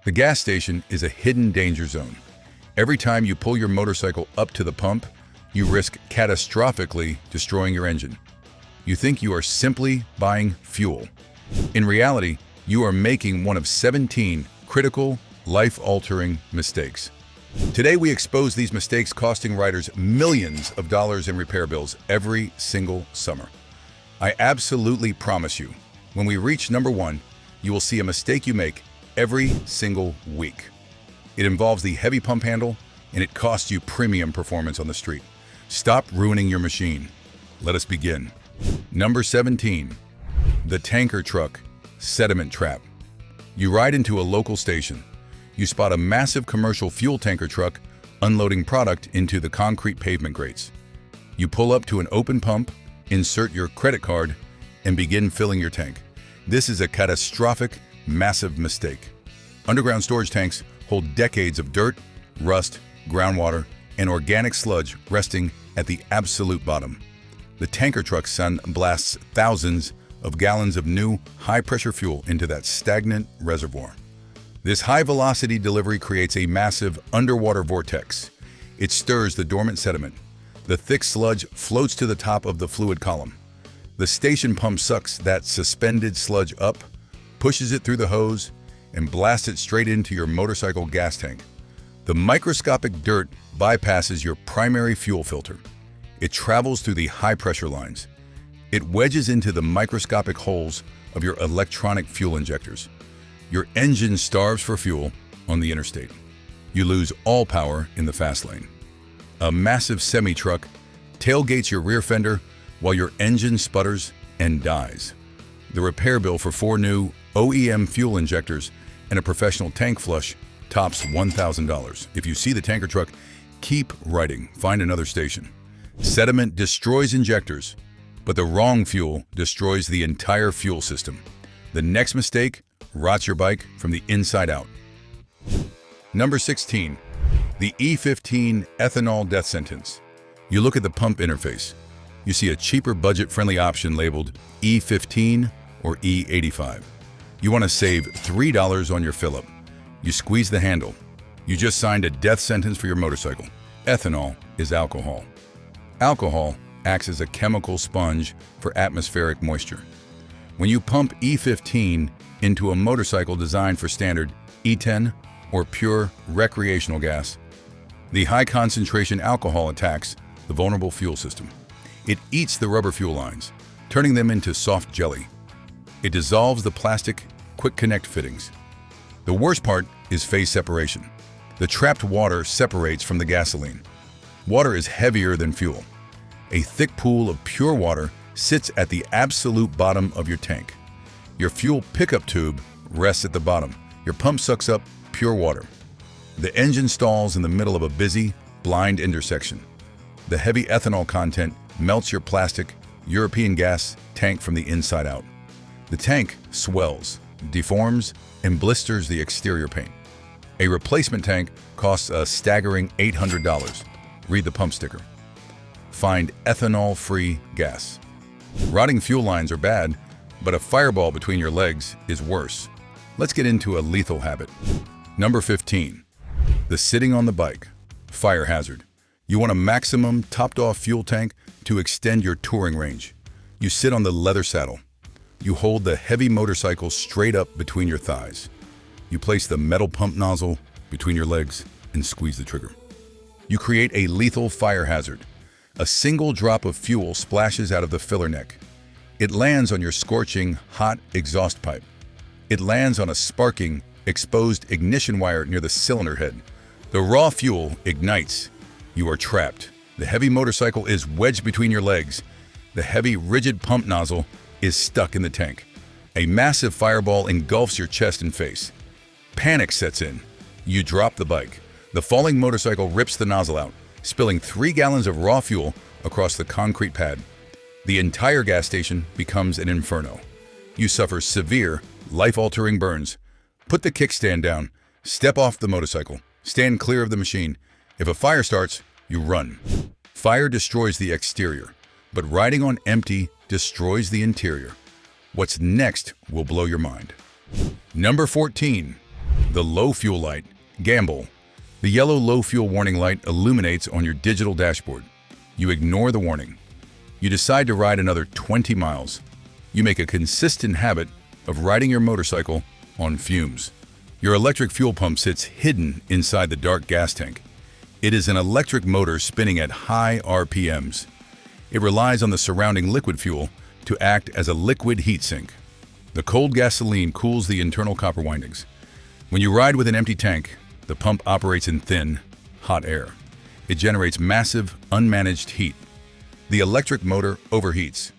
The gas station is a hidden danger zone. Every time you pull your motorcycle up to the pump, you risk catastrophically destroying your engine. You think you are simply buying fuel. In reality, you are making one of 17 critical, life-altering mistakes. Today, we expose these mistakes costing riders millions of dollars in repair bills every single summer. I absolutely promise you, when we reach number 1, you will see a mistake you make every single week. It involves the heavy pump handle, and it costs you premium performance on the street. Stop ruining your machine. Let us begin. Number 17. The tanker truck sediment trap. You ride into a local station. You spot a massive commercial fuel tanker truck unloading product into the concrete pavement grates. You pull up to an open pump, insert your credit card, and begin filling your tank. This is a catastrophic, massive mistake. Underground storage tanks hold decades of dirt, rust, groundwater, and organic sludge resting at the absolute bottom. The tanker truck blasts thousands of gallons of new, high-pressure fuel into that stagnant reservoir. This high-velocity delivery creates a massive underwater vortex. It stirs the dormant sediment. The thick sludge floats to the top of the fluid column. The station pump sucks that suspended sludge up, pushes it through the hose, and blasts it straight into your motorcycle gas tank. The microscopic dirt bypasses your primary fuel filter. It travels through the high-pressure lines. It wedges into the microscopic holes of your electronic fuel injectors. Your engine starves for fuel on the interstate. You lose all power in the fast lane. A massive semi-truck tailgates your rear fender while your engine sputters and dies. The repair bill for 4 new OEM fuel injectors and a professional tank flush tops $1,000. If you see the tanker truck, keep riding. Find another station. Sediment destroys injectors, but the wrong fuel destroys the entire fuel system. The next mistake rots your bike from the inside out. Number 16. The E15 ethanol death sentence. You look at the pump interface. You see a cheaper budget-friendly option labeled E15 or E85. You want to save $3 on your fill-up. You squeeze the handle. You just signed a death sentence for your motorcycle. Ethanol is alcohol. Alcohol acts as a chemical sponge for atmospheric moisture. When you pump E15 into a motorcycle designed for standard E10 or pure recreational gas, the high-concentration alcohol attacks the vulnerable fuel system. It eats the rubber fuel lines, turning them into soft jelly. It dissolves the plastic quick connect fittings. The worst part is phase separation. The trapped water separates from the gasoline. Water is heavier than fuel. A thick pool of pure water sits at the absolute bottom of your tank. Your fuel pickup tube rests at the bottom. Your pump sucks up pure water. The engine stalls in the middle of a busy, blind intersection. The heavy ethanol content melts your plastic, European gas tank from the inside out. The tank swells, deforms, and blisters the exterior paint. A replacement tank costs a staggering $800. Read the pump sticker. Find ethanol-free gas. Rotting fuel lines are bad, but a fireball between your legs is worse. Let's get into a lethal habit. Number 15. The sitting on the bike. Fire hazard. You want a maximum topped-off fuel tank to extend your touring range. You sit on the leather saddle. You hold the heavy motorcycle straight up between your thighs. You place the metal pump nozzle between your legs and squeeze the trigger. You create a lethal fire hazard. A single drop of fuel splashes out of the filler neck. It lands on your scorching, hot exhaust pipe. It lands on a sparking, exposed ignition wire near the cylinder head. The raw fuel ignites. You are trapped. The heavy motorcycle is wedged between your legs. The heavy, rigid pump nozzle is stuck in the tank. A massive fireball engulfs your chest and face. Panic sets in. You drop the bike. The falling motorcycle rips the nozzle out, spilling 3 gallons of raw fuel across the concrete pad. The entire gas station becomes an inferno. You suffer severe, life-altering burns. Put the kickstand down, step off the motorcycle, stand clear of the machine. If a fire starts, you run. Fire destroys the exterior, but riding on empty destroys the interior. What's next will blow your mind. Number 14. The low fuel light. Gamble. The yellow low fuel warning light illuminates on your digital dashboard. You ignore the warning. You decide to ride another 20 miles. You make a consistent habit of riding your motorcycle on fumes. Your electric fuel pump sits hidden inside the dark gas tank. It is an electric motor spinning at high RPMs. It relies on the surrounding liquid fuel to act as a liquid heat sink. The cold gasoline cools the internal copper windings. When you ride with an empty tank, the pump operates in thin, hot air. It generates massive, unmanaged heat. The electric motor overheats.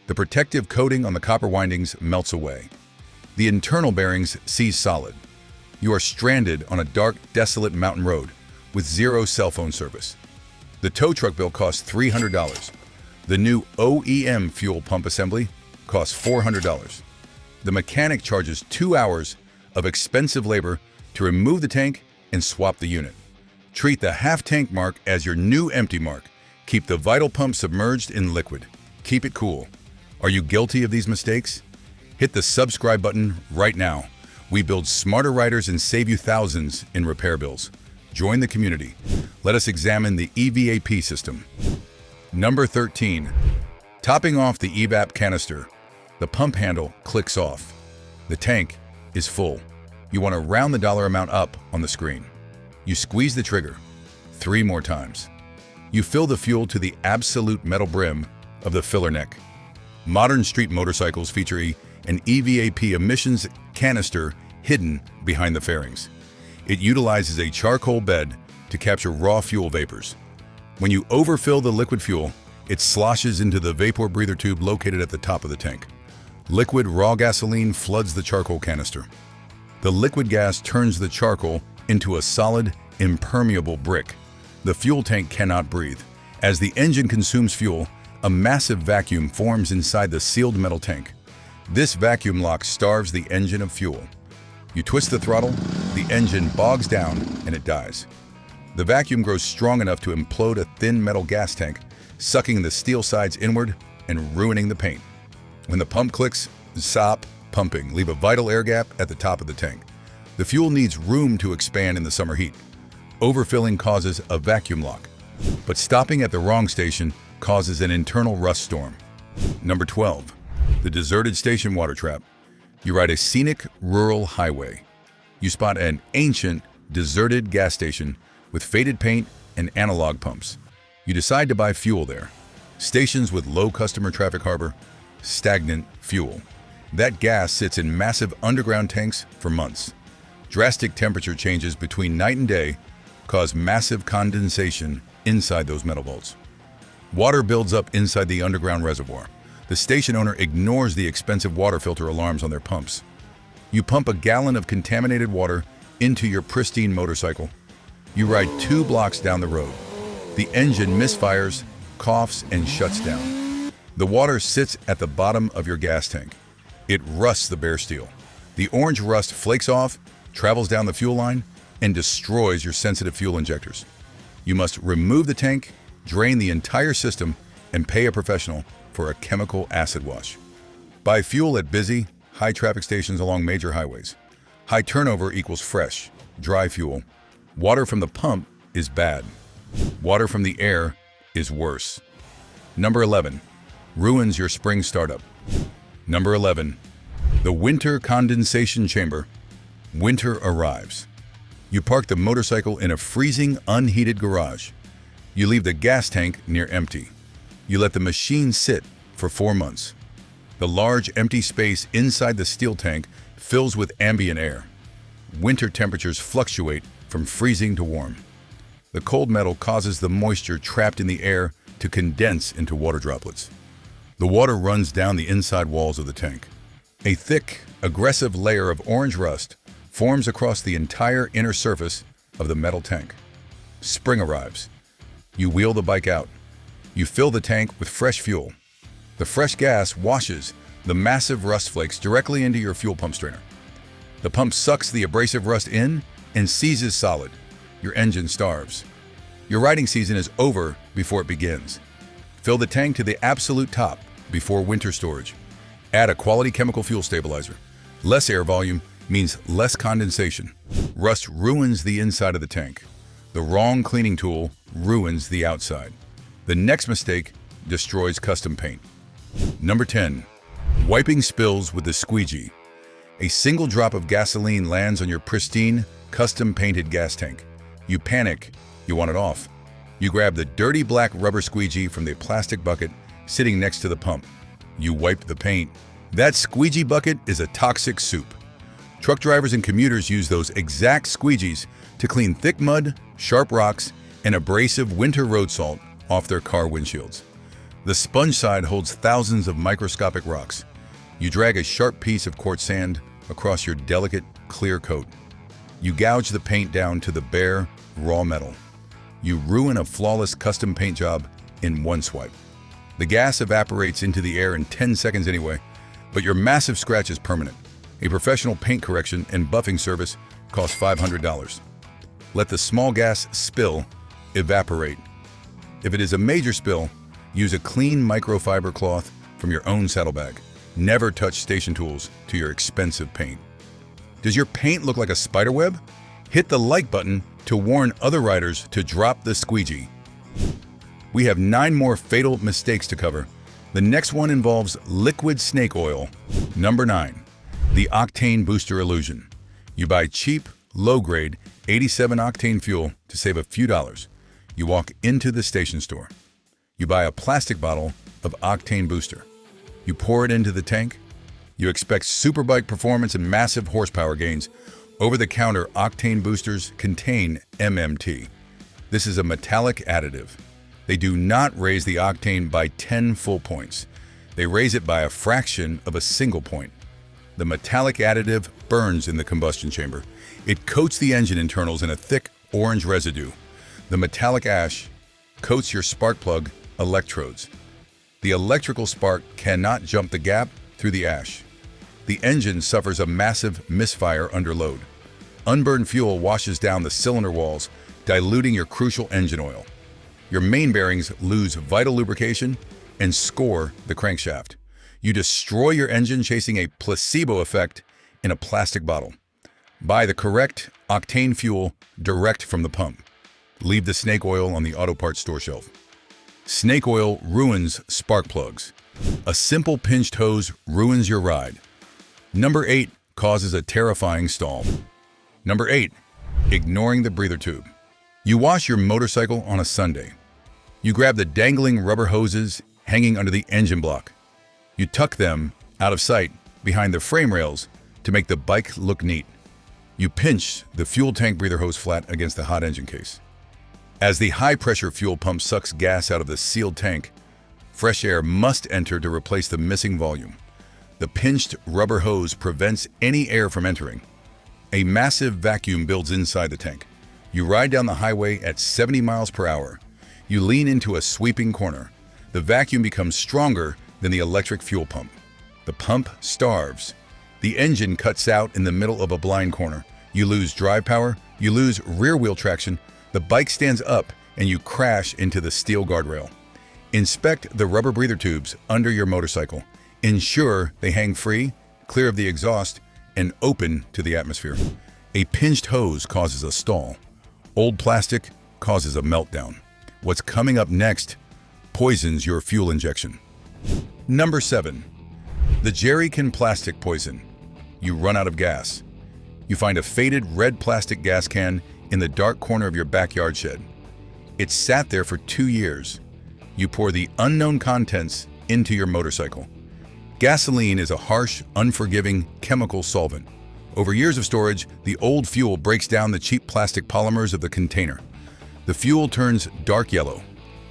The protective coating on the copper windings melts away. The internal bearings seize solid. You are stranded on a dark, desolate mountain road with zero cell phone service. The tow truck bill costs $300. The new OEM fuel pump assembly costs $400. The mechanic charges 2 hours of expensive labor to remove the tank and swap the unit. Treat the half tank mark as your new empty mark. Keep the vital pump submerged in liquid. Keep it cool. Are you guilty of these mistakes? Hit the subscribe button right now. We build smarter riders and save you thousands in repair bills. Join the community. Let us examine the EVAP system. Number 13. Topping off the EVAP canister. The pump handle clicks off. The tank is full. You want to round the dollar amount up on the screen. You squeeze the trigger 3 more times. You fill the fuel to the absolute metal brim of the filler neck. Modern street motorcycles feature an EVAP emissions canister hidden behind the fairings. It utilizes a charcoal bed to capture raw fuel vapors. When you overfill the liquid fuel, it sloshes into the vapor breather tube located at the top of the tank. Liquid raw gasoline floods the charcoal canister. The liquid gas turns the charcoal into a solid, impermeable brick. The fuel tank cannot breathe. As the engine consumes fuel, a massive vacuum forms inside the sealed metal tank. This vacuum lock starves the engine of fuel. You twist the throttle, the engine bogs down, and it dies. The vacuum grows strong enough to implode a thin metal gas tank, sucking the steel sides inward and ruining the paint. When the pump clicks, stop pumping. Leave a vital air gap at the top of the tank. The fuel needs room to expand in the summer heat. Overfilling causes a vacuum lock, but stopping at the wrong station causes an internal rust storm. Number 12. The deserted station water trap. You ride a scenic rural highway. You spot an ancient, deserted gas station with faded paint and analog pumps. You decide to buy fuel there. Stations with low customer traffic harbor stagnant fuel. That gas sits in massive underground tanks for months. Drastic temperature changes between night and day cause massive condensation inside those metal vaults. Water builds up inside the underground reservoir. The station owner ignores the expensive water filter alarms on their pumps. You pump a gallon of contaminated water into your pristine motorcycle. You ride 2 blocks down the road. The engine misfires, coughs, and shuts down. The water sits at the bottom of your gas tank. It rusts the bare steel. The orange rust flakes off, travels down the fuel line, and destroys your sensitive fuel injectors. You must remove the tank, drain the entire system, and pay a professional for a chemical acid wash. Buy fuel at busy, high-traffic stations along major highways. High turnover equals fresh, dry fuel. Water from the pump is bad. Water from the air is worse. Number 11. Ruins your spring startup. Number 11. The winter condensation chamber. Winter arrives. You park the motorcycle in a freezing, unheated garage. You leave the gas tank near empty. You let the machine sit for 4 months. The large empty space inside the steel tank fills with ambient air. Winter temperatures fluctuate from freezing to warm. The cold metal causes the moisture trapped in the air to condense into water droplets. The water runs down the inside walls of the tank. A thick, aggressive layer of orange rust forms across the entire inner surface of the metal tank. Spring arrives. You wheel the bike out. You fill the tank with fresh fuel. The fresh gas washes the massive rust flakes directly into your fuel pump strainer. The pump sucks the abrasive rust in and seizes solid. Your engine starves. Your riding season is over before it begins. Fill the tank to the absolute top before winter storage. Add a quality chemical fuel stabilizer. Less air volume means less condensation. Rust ruins the inside of the tank. The wrong cleaning tool ruins the outside. The next mistake destroys custom paint. Number 10. Wiping spills with the squeegee. A single drop of gasoline lands on your pristine, custom-painted gas tank. You panic. You want it off. You grab the dirty black rubber squeegee from the plastic bucket sitting next to the pump. You wipe the paint. That squeegee bucket is a toxic soup. Truck drivers and commuters use those exact squeegees to clean thick mud, sharp rocks, and abrasive winter road salt off their car windshields. The sponge side holds thousands of microscopic rocks. You drag a sharp piece of quartz sand across your delicate, clear coat. You gouge the paint down to the bare, raw metal. You ruin a flawless custom paint job in one swipe. The gas evaporates into the air in 10 seconds anyway, but your massive scratch is permanent. A professional paint correction and buffing service costs $500. Let the small gas spill evaporate. If it is a major spill, use a clean microfiber cloth from your own saddlebag. Never touch station tools to your expensive paint. Does your paint look like a spider web? Hit the like button to warn other riders to drop the squeegee. We have 9 more fatal mistakes to cover. The next one involves liquid snake oil. Number 9. The octane booster illusion. You buy cheap, low-grade 87 octane fuel to save a few dollars. You walk into the station store. You buy a plastic bottle of octane booster. You pour it into the tank. You expect superbike performance and massive horsepower gains. Over-the-counter octane boosters contain MMT. This is a metallic additive. They do not raise the octane by 10 full points. They raise it by a fraction of a single point. The metallic additive burns in the combustion chamber. It coats the engine internals in a thick orange residue. The metallic ash coats your spark plug electrodes. The electrical spark cannot jump the gap through the ash. The engine suffers a massive misfire under load. Unburned fuel washes down the cylinder walls, diluting your crucial engine oil. Your main bearings lose vital lubrication and score the crankshaft. You destroy your engine chasing a placebo effect in a plastic bottle. Buy the correct octane fuel direct from the pump. Leave the snake oil on the auto parts store shelf. Snake oil ruins spark plugs. A simple pinched hose ruins your ride. Number 8 causes a terrifying stall. Number 8, ignoring the breather tube. You wash your motorcycle on a Sunday. You grab the dangling rubber hoses hanging under the engine block. You tuck them out of sight behind the frame rails to make the bike look neat. You pinch the fuel tank breather hose flat against the hot engine case. As the high-pressure fuel pump sucks gas out of the sealed tank, fresh air must enter to replace the missing volume. The pinched rubber hose prevents any air from entering. A massive vacuum builds inside the tank. You ride down the highway at 70 miles per hour. You lean into a sweeping corner. The vacuum becomes stronger than the electric fuel pump. The pump starves. The engine cuts out in the middle of a blind corner. You lose drive power. You lose rear wheel traction. The bike stands up and you crash into the steel guardrail. Inspect the rubber breather tubes under your motorcycle. Ensure they hang free, clear of the exhaust, and open to the atmosphere. A pinched hose causes a stall. Old plastic causes a meltdown. What's coming up next poisons your fuel injection. Number 7. The jerrycan plastic poison. You run out of gas. You find a faded red plastic gas can in the dark corner of your backyard shed. It's sat there for 2 years. You pour the unknown contents into your motorcycle. Gasoline is a harsh, unforgiving chemical solvent. Over years of storage, the old fuel breaks down the cheap plastic polymers of the container. The fuel turns dark yellow.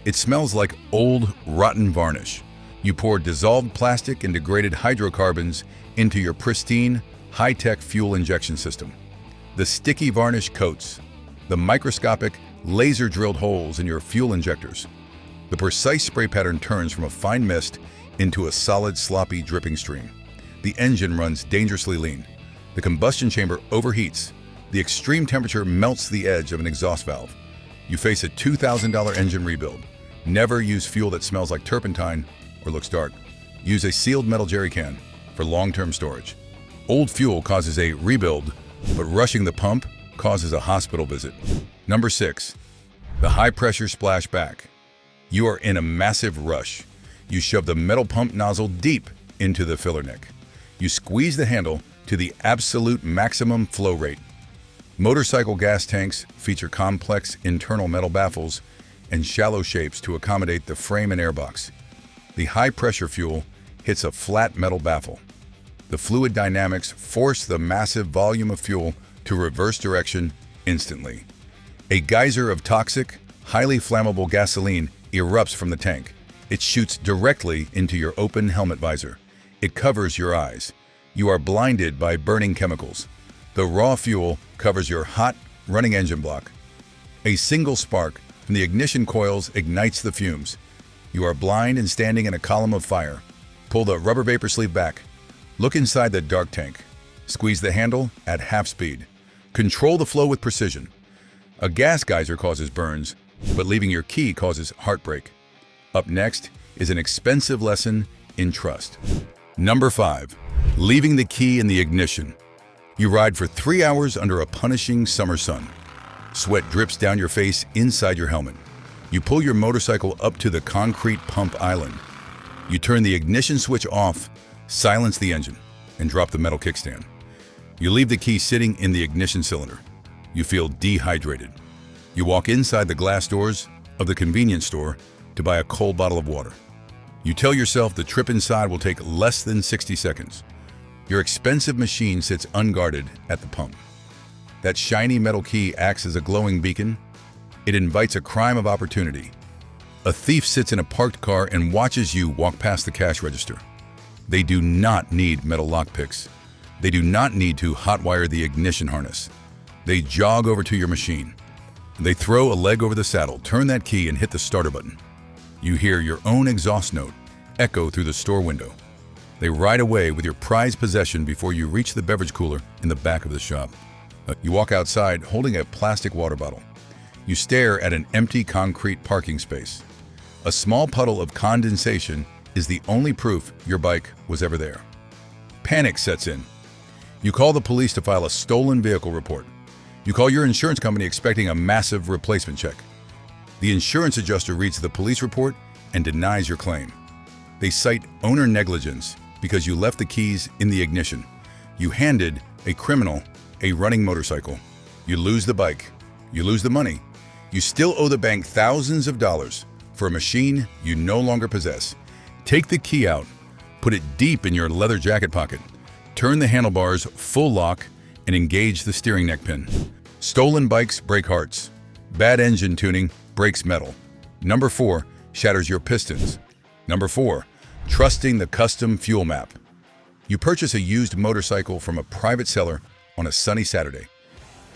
It smells like old, rotten varnish. You pour dissolved plastic and degraded hydrocarbons into your pristine, high-tech fuel injection system. The sticky varnish coats the microscopic, laser-drilled holes in your fuel injectors. The precise spray pattern turns from a fine mist into a solid, sloppy, dripping stream. The engine runs dangerously lean. The combustion chamber overheats. The extreme temperature melts the edge of an exhaust valve. You face a $2,000 engine rebuild. Never use fuel that smells like turpentine or looks dark. Use a sealed metal jerry can for long-term storage. Old fuel causes a rebuild, but rushing the pump causes a hospital visit. Number 6. The high-pressure splashback. You are in a massive rush. You shove the metal pump nozzle deep into the filler neck. You squeeze the handle to the absolute maximum flow rate. Motorcycle gas tanks feature complex internal metal baffles and shallow shapes to accommodate the frame and airbox. The high-pressure fuel hits a flat metal baffle. The fluid dynamics force the massive volume of fuel to reverse direction instantly. A geyser of toxic, highly flammable gasoline erupts from the tank. It shoots directly into your open helmet visor. It covers your eyes. You are blinded by burning chemicals. The raw fuel covers your hot, running engine block. A single spark from the ignition coils ignites the fumes. You are blind and standing in a column of fire. Pull the rubber vapor sleeve back. Look inside the dark tank. Squeeze the handle at half speed. Control the flow with precision. A gas geyser causes burns, but leaving your key causes heartbreak. Up next is an expensive lesson in trust. Number 5. Leaving the key in the ignition. You ride for 3 hours under a punishing summer sun. Sweat drips down your face inside your helmet. You pull your motorcycle up to the concrete pump island. You turn the ignition switch off, silence the engine, and drop the metal kickstand. You leave the key sitting in the ignition cylinder. You feel dehydrated. You walk inside the glass doors of the convenience store to buy a cold bottle of water. You tell yourself the trip inside will take less than 60 seconds. Your expensive machine sits unguarded at the pump. That shiny metal key acts as a glowing beacon. It invites a crime of opportunity. A thief sits in a parked car and watches you walk past the cash register. They do not need metal lockpicks. They do not need to hotwire the ignition harness. They jog over to your machine. They throw a leg over the saddle, turn that key, and hit the starter button. You hear your own exhaust note echo through the store window. They ride away with your prized possession before you reach the beverage cooler in the back of the shop. You walk outside holding a plastic water bottle. You stare at an empty concrete parking space. A small puddle of condensation is the only proof your bike was ever there. Panic sets in. You call the police to file a stolen vehicle report. You call your insurance company expecting a massive replacement check. The insurance adjuster reads the police report and denies your claim. They cite owner negligence because you left the keys in the ignition. You handed a criminal a running motorcycle. You lose the bike. You lose the money. You still owe the bank thousands of dollars for a machine you no longer possess. Take the key out, put it deep in your leather jacket pocket, turn the handlebars full lock, and engage the steering neck pin. Stolen bikes break hearts. Bad engine tuning breaks metal. Number 4, shatters your pistons. Number 4, trusting the custom fuel map. You purchase a used motorcycle from a private seller on a sunny Saturday.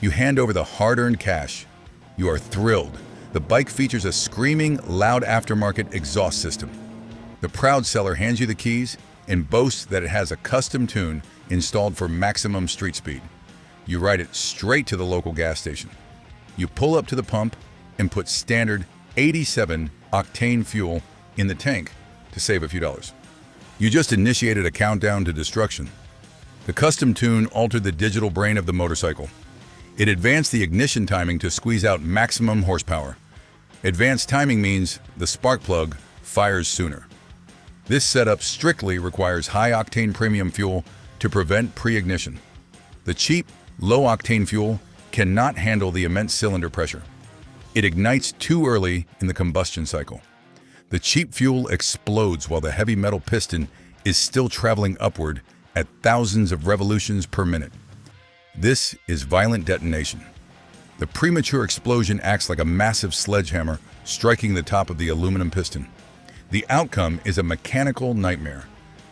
You hand over the hard-earned cash. You are thrilled. The bike features a screaming, loud aftermarket exhaust system. The proud seller hands you the keys and boasts that it has a custom tune installed for maximum street speed. You ride it straight to the local gas station. You pull up to the pump and put standard 87 octane fuel in the tank to save a few dollars. You just initiated a countdown to destruction. The custom tune altered the digital brain of the motorcycle. It advanced the ignition timing to squeeze out maximum horsepower. Advanced timing means the spark plug fires sooner. This setup strictly requires high-octane premium fuel to prevent pre-ignition. The cheap, low-octane fuel cannot handle the immense cylinder pressure. It ignites too early in the combustion cycle. The cheap fuel explodes while the heavy metal piston is still traveling upward at thousands of revolutions per minute. This is violent detonation. The premature explosion acts like a massive sledgehammer striking the top of the aluminum piston. The outcome is a mechanical nightmare.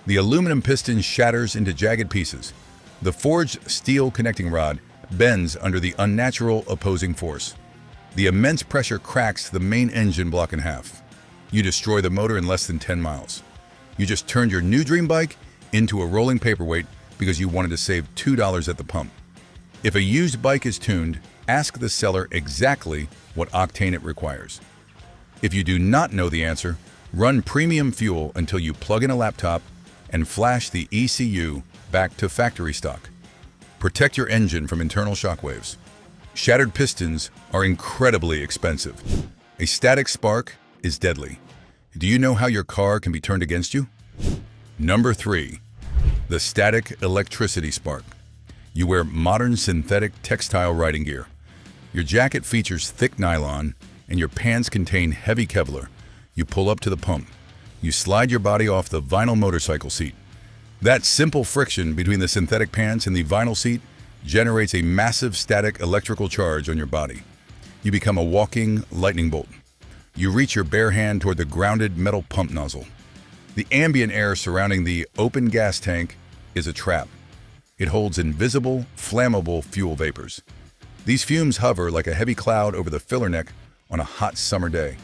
The aluminum piston shatters into jagged pieces. The forged steel connecting rod bends under the unnatural opposing force. The immense pressure cracks the main engine block in half. You destroy the motor in less than 10 miles. You just turned your new dream bike into a rolling paperweight because you wanted to save $2 at the pump. If a used bike is tuned, ask the seller exactly what octane it requires. If you do not know the answer, run premium fuel until you plug in a laptop and flash the ECU back to factory stock. Protect your engine from internal shock waves. Shattered pistons are incredibly expensive. A static spark is deadly. Do you know how your car can be turned against you? Number 3. The static electricity spark. You wear modern synthetic textile riding gear. Your jacket features thick nylon and your pants contain heavy Kevlar. You pull up to the pump. You slide your body off the vinyl motorcycle seat. That simple friction between the synthetic pants and the vinyl seat generates a massive static electrical charge on your body. You become a walking lightning bolt. You reach your bare hand toward the grounded metal pump nozzle. The ambient air surrounding the open gas tank is a trap. It holds invisible, flammable fuel vapors. These fumes hover like a heavy cloud over the filler neck on a hot summer day.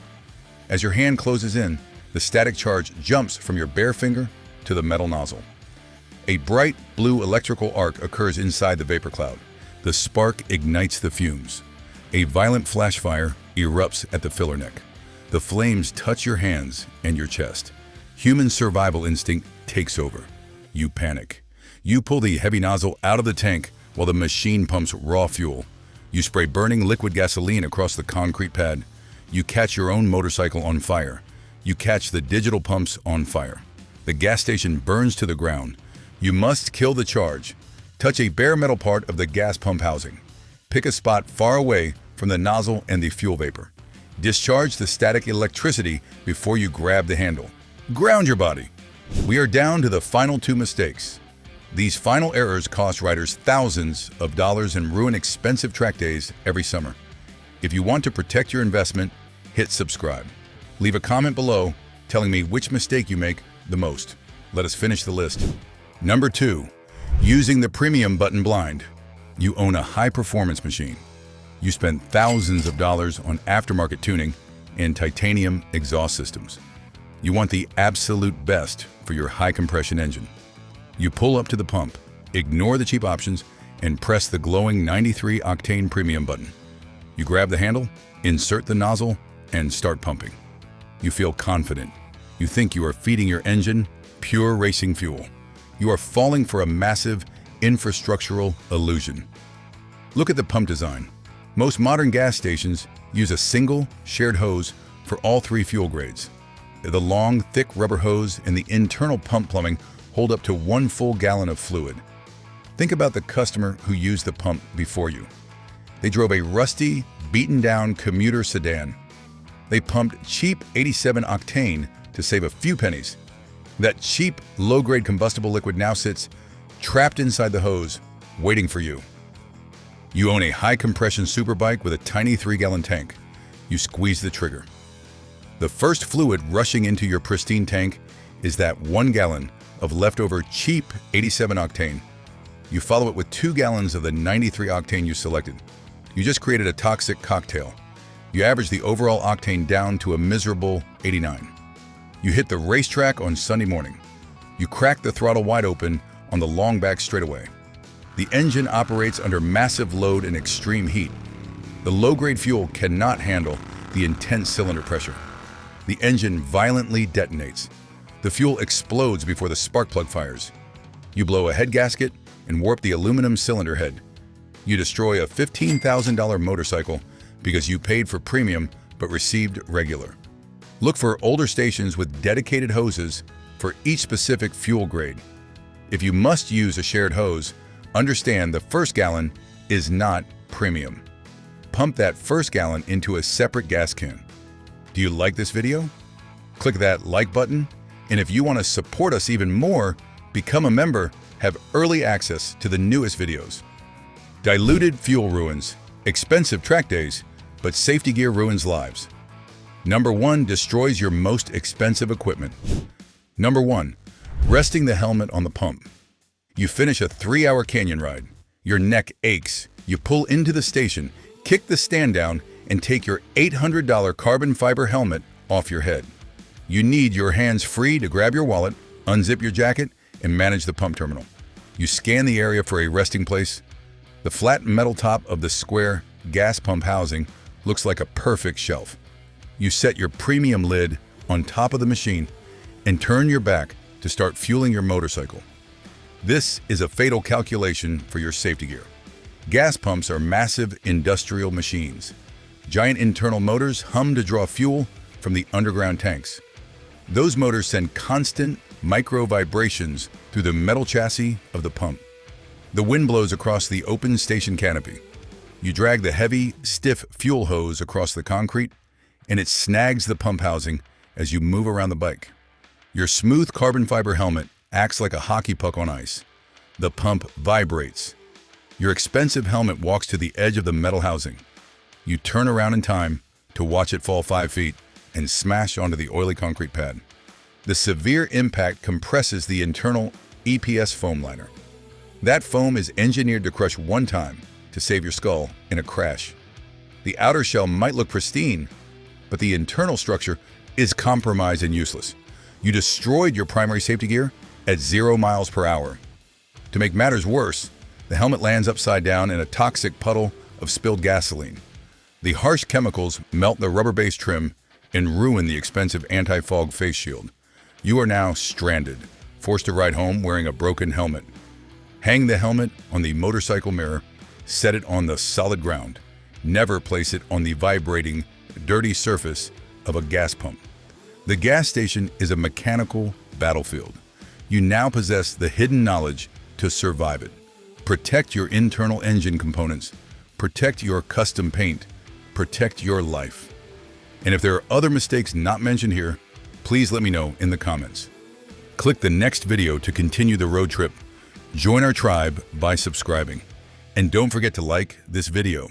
As your hand closes in, the static charge jumps from your bare finger to the metal nozzle. A bright blue electrical arc occurs inside the vapor cloud. The spark ignites the fumes. A violent flash fire erupts at the filler neck. The flames touch your hands and your chest. Human survival instinct takes over. You panic. You pull the heavy nozzle out of the tank while the machine pumps raw fuel. You spray burning liquid gasoline across the concrete pad. You catch your own motorcycle on fire. You catch the digital pumps on fire. The gas station burns to the ground. You must kill the charge. Touch a bare metal part of the gas pump housing. Pick a spot far away from the nozzle and the fuel vapor. Discharge the static electricity before you grab the handle. Ground your body. We are down to the final 2 mistakes. These final errors cost riders thousands of dollars and ruin expensive track days every summer. If you want to protect your investment, hit subscribe. Leave a comment below telling me which mistake you make the most. Let us finish the list. Number 2. Using the premium button blind. You own a high-performance machine. You spend thousands of dollars on aftermarket tuning and titanium exhaust systems. You want the absolute best for your high-compression engine. You pull up to the pump, ignore the cheap options, and press the glowing 93 octane premium button. You grab the handle, insert the nozzle, and start pumping. You feel confident. You think you are feeding your engine pure racing fuel. You are falling for a massive infrastructural illusion. Look at the pump design. Most modern gas stations use a single shared hose for all 3 fuel grades. The long, thick rubber hose and the internal pump plumbing hold up to 1 full gallon of fluid. Think about the customer who used the pump before you. They drove a rusty, beaten-down commuter sedan. They pumped cheap 87 octane to save a few pennies. That cheap, low-grade combustible liquid now sits trapped inside the hose, waiting for you. You own a high-compression superbike with a tiny 3-gallon tank. You squeeze the trigger. The first fluid rushing into your pristine tank is that 1 gallon of leftover cheap 87 octane. You follow it with 2 gallons of the 93 octane you selected. You just created a toxic cocktail. You average the overall octane down to a miserable 89. You hit the racetrack on Sunday morning. You crack the throttle wide open on the long back straightaway. The engine operates under massive load and extreme heat. The low-grade fuel cannot handle the intense cylinder pressure. The engine violently detonates. The fuel explodes before the spark plug fires. You blow a head gasket and warp the aluminum cylinder head. You destroy a $15,000 motorcycle because you paid for premium but received regular. Look for older stations with dedicated hoses for each specific fuel grade. If you must use a shared hose, understand the first gallon is not premium. Pump that first gallon into a separate gas can. Do you like this video? Click that like button, and if you want to support us even more, become a member, have early access to the newest videos. Diluted fuel ruins, expensive track days, but safety gear ruins lives. Number 1 destroys your most expensive equipment. Number 1, resting the helmet on the pump. You finish a 3-hour canyon ride. Your neck aches. You pull into the station, kick the stand down, and take your $800 carbon fiber helmet off your head. You need your hands free to grab your wallet, unzip your jacket, and manage the pump terminal. You scan the area for a resting place. The flat metal top of the square gas pump housing looks like a perfect shelf. You set your premium lid on top of the machine and turn your back to start fueling your motorcycle. This is a fatal calculation for your safety gear. Gas pumps are massive industrial machines. Giant internal motors hum to draw fuel from the underground tanks. Those motors send constant micro vibrations through the metal chassis of the pump. The wind blows across the open station canopy. You drag the heavy, stiff fuel hose across the concrete, and it snags the pump housing as you move around the bike. Your smooth carbon fiber helmet acts like a hockey puck on ice. The pump vibrates. Your expensive helmet walks to the edge of the metal housing. You turn around in time to watch it fall 5 feet and smash onto the oily concrete pad. The severe impact compresses the internal EPS foam liner. That foam is engineered to crush one time to save your skull in a crash. The outer shell might look pristine, but the internal structure is compromised and useless. You destroyed your primary safety gear at 0 miles per hour. To make matters worse, the helmet lands upside down in a toxic puddle of spilled gasoline. The harsh chemicals melt the rubber-based trim and ruin the expensive anti-fog face shield. You are now stranded, forced to ride home wearing a broken helmet. Hang the helmet on the motorcycle mirror, set it on the solid ground. Never place it on the vibrating, dirty surface of a gas pump. The gas station is a mechanical battlefield. You now possess the hidden knowledge to survive it. Protect your internal engine components. Protect your custom paint. Protect your life. And if there are other mistakes not mentioned here, please let me know in the comments. Click the next video to continue the road trip. Join our tribe by subscribing. And don't forget to like this video.